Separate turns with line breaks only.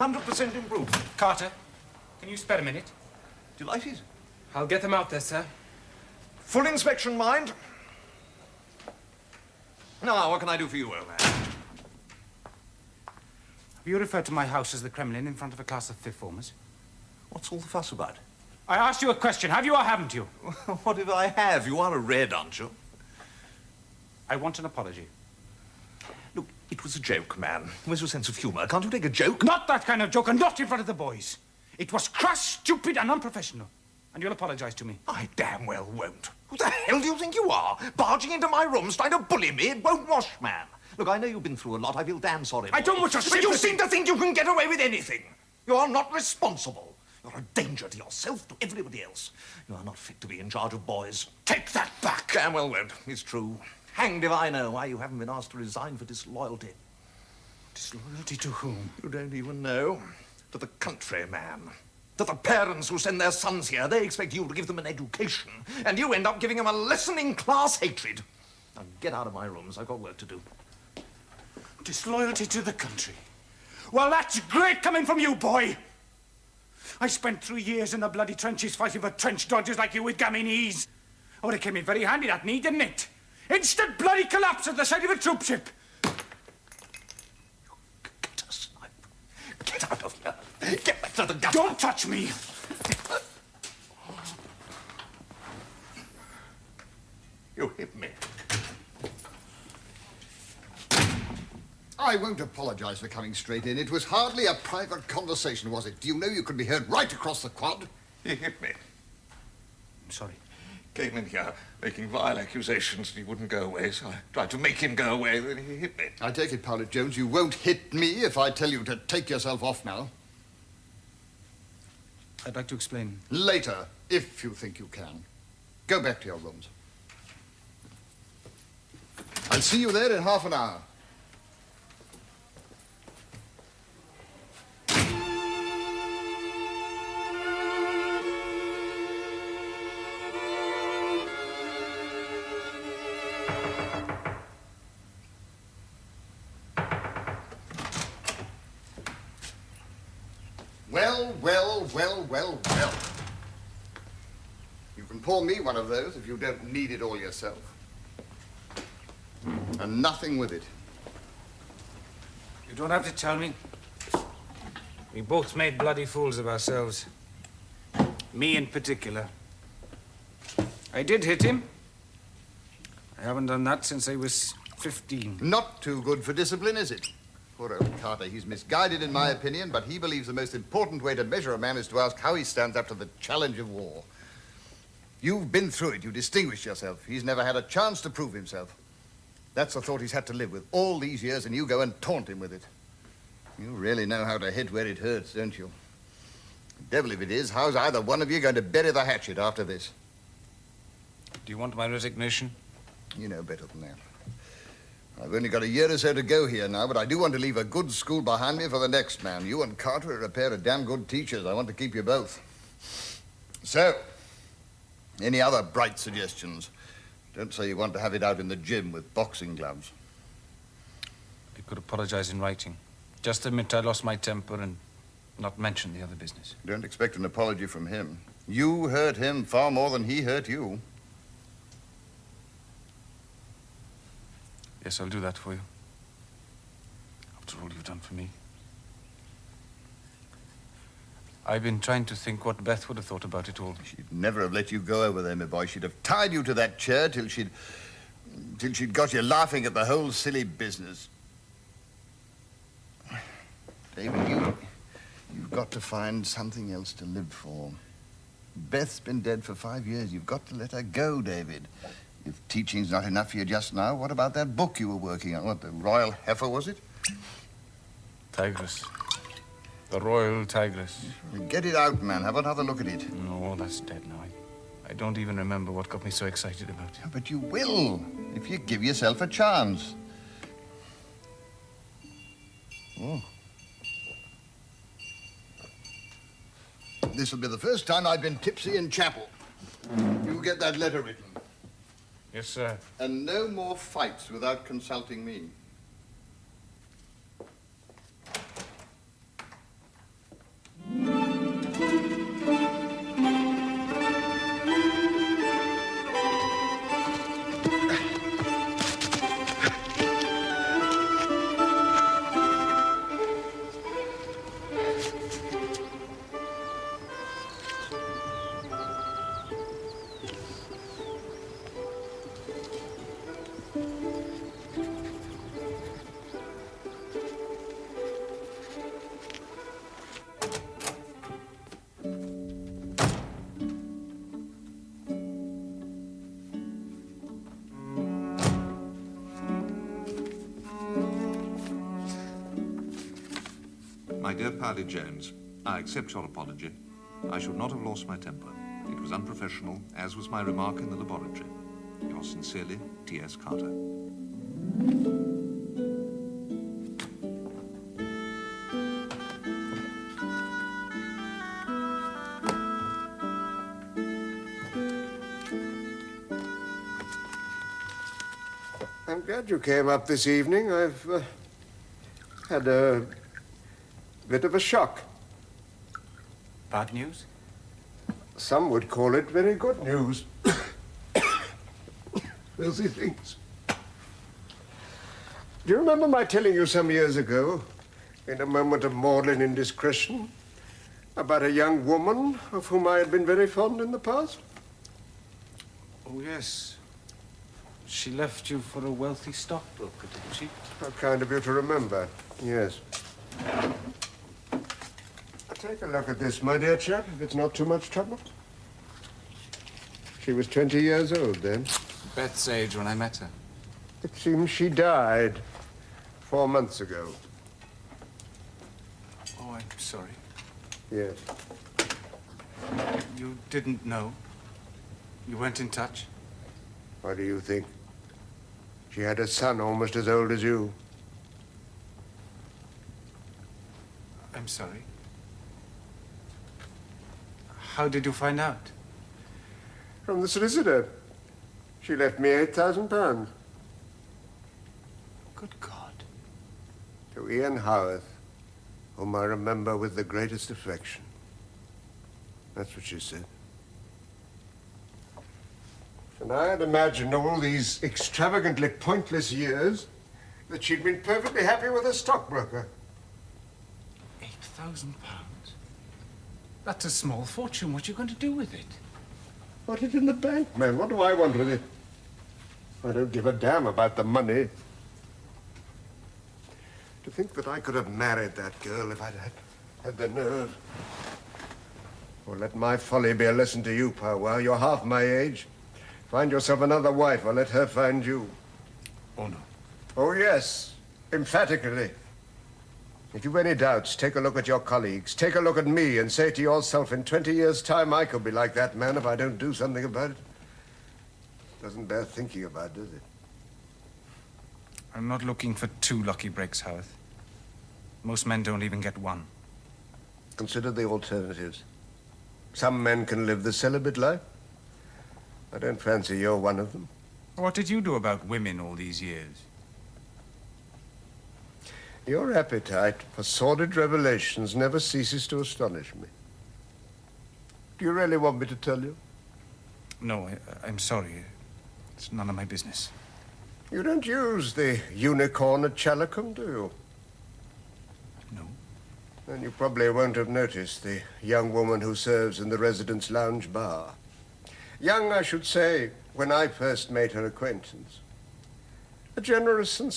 100% improved.
Carter, can you spare a minute?
Delighted.
I'll get them out there, sir.
Full inspection, mind. Now, what can I do for you, old man?
Have you referred to my house as the Kremlin in front of a class of fifth formers?
What's all the fuss about?
I asked you a question. Have you or haven't you?
What if I have? You are a red, aren't you?
I want an apology.
Look, it was a joke, man. Where's your sense of humor? Can't you take a joke?
Not that kind of joke, and not in front of the boys. It was crass, stupid, and unprofessional. And you'll apologize to me.
I damn well won't. Who the hell do you think you are? Barging into my rooms, trying to bully me? It won't wash, man. Look, I know you've been through a lot. I feel damn sorry.
I don't want your
sympathy. But you seem to think you can get away with anything. You are not responsible. You're a danger to yourself, to everybody else. You are not fit to be in charge of boys.
Take that back.
Damn well won't. It's true. Hanged if I know why you haven't been asked to resign for disloyalty.
Disloyalty to whom?
You don't even know. To the country, man. To the parents who send their sons here. They expect you to give them an education, and you end up giving them a lesson in class hatred. Now get out of my rooms. I've got work to do.
Disloyalty to the country. Well, that's great coming from you, boy. I spent 3 years in the bloody trenches fighting for trench dodgers like you with Gaminese. Oh, it came in very handy, that knee, didn't it? Instant bloody collapse at the side of a troopship.
Get a snipe. Get out of here. Get back to the gun.
Don't touch me.
You hit me.
I won't apologize for coming straight in. It was hardly a private conversation, was it? Do you know you could be heard right across the quad?
He hit me.
I'm sorry.
Came in here making vile accusations and he wouldn't go away, so I tried to make him go away, then he hit me.
I take it, Pilot Jones, you won't hit me if I tell you to take yourself off now.
I'd like to explain.
Later, if you think you can. Go back to your rooms. I'll see you there in half an hour. Well. You can pour me one of those if you don't need it all yourself. And nothing with it.
You don't have to tell me. We both made bloody fools of ourselves. Me in particular. I did hit him. I haven't done that since I was 15.
Not too good for discipline, is it? Poor old Carter, he's misguided in my opinion, but he believes the most important way to measure a man is to ask how he stands up to the challenge of war. You've been through it, you distinguished yourself. He's never had a chance to prove himself. That's the thought he's had to live with all these years, and you go and taunt him with it. You really know how to hit where it hurts, don't you? Devil if it is, how's either one of you going to bury the hatchet after this?
Do you want my resignation?
You know better than that. I've only got a year or so to go here now, but I do want to leave a good school behind me for the next man. You and Carter are a pair of damn good teachers. I want to keep you both. So, any other bright suggestions? Don't say you want to have it out in the gym with boxing gloves.
I could apologize in writing. Just admit I lost my temper and not mention the other business.
Don't expect an apology from him. You hurt him far more than he hurt you.
Yes, I'll do that for you. After all you've done for me. I've been trying to think what Beth would have thought about it all.
She'd never have let you go over there, my boy. She'd have tied you to that chair till she'd got you laughing at the whole silly business. David, you've got to find something else to live for. Beth's been dead for 5 years. You've got to let her go, David. If teaching's not enough for you just now, what about that book you were working on? What, the Royal Heifer, was it?
Tigress. The Royal Tigress.
Get it out, man. Have another look at it.
No, that's dead now. I don't even remember what got me so excited about it.
Yeah, but you will, if you give yourself a chance. Oh. This will be the first time I've been tipsy in chapel. You get that letter written.
Yes, sir.
And no more fights without consulting me.
dear Piley Jones, I accept your apology. I should not have lost my temper. It was unprofessional, as was my remark in the laboratory. Yours sincerely, T.S. Carter.
I'm glad you came up this evening. I've had a bit of a shock.
Bad news?
Some would call it very good news. Filthy things. Do you remember my telling you some years ago, in a moment of maudlin indiscretion, about a young woman of whom I had been very fond in the past?
Oh, yes. She left you for a wealthy stockbroker, didn't she?
How kind of you to remember. Yes. Take a look at this, my dear chap, if it's not too much trouble. She was 20 years old then.
Beth's age when I met her.
It seems she died 4 months ago.
Oh, I'm sorry.
Yes.
You didn't know? You weren't in touch?
What do you think? She had a son almost as old as you.
I'm sorry. How did you find out?
From the solicitor. She left me £8,000.
Good God.
To Ian Howarth, whom I remember with the greatest affection. That's what she said. And I had imagined all these extravagantly pointless years that she'd been perfectly happy with a stockbroker.
£8,000? That's a small fortune. What are you going to do with it?
Put it in the bank, man. What do I want with it? I don't give a damn about the money. To think that I could have married that girl if I'd had the nerve. Well, let my folly be a lesson to you, Powwow. You're half my age. Find yourself another wife, or let her find you.
Oh, no.
Oh, yes. Emphatically. If you've any doubts, take a look at your colleagues. Take a look at me and say to yourself, in 20 years' time, I could be like that man if I don't do something about it. Doesn't bear thinking about, does it?
I'm not looking for 2 lucky breaks, Howarth. Most men don't even get 1.
Consider the alternatives. Some men can live the celibate life. I don't fancy you're one of them.
What did you do about women all these years?
Your appetite for sordid revelations never ceases to astonish me. Do you really want me to tell you?
No, I'm sorry. It's none of my business.
You don't use the unicorn at Challicum, do you?
No.
Then you probably won't have noticed the young woman who serves in the residence lounge bar. Young, I should say, when I first made her acquaintance. A generous and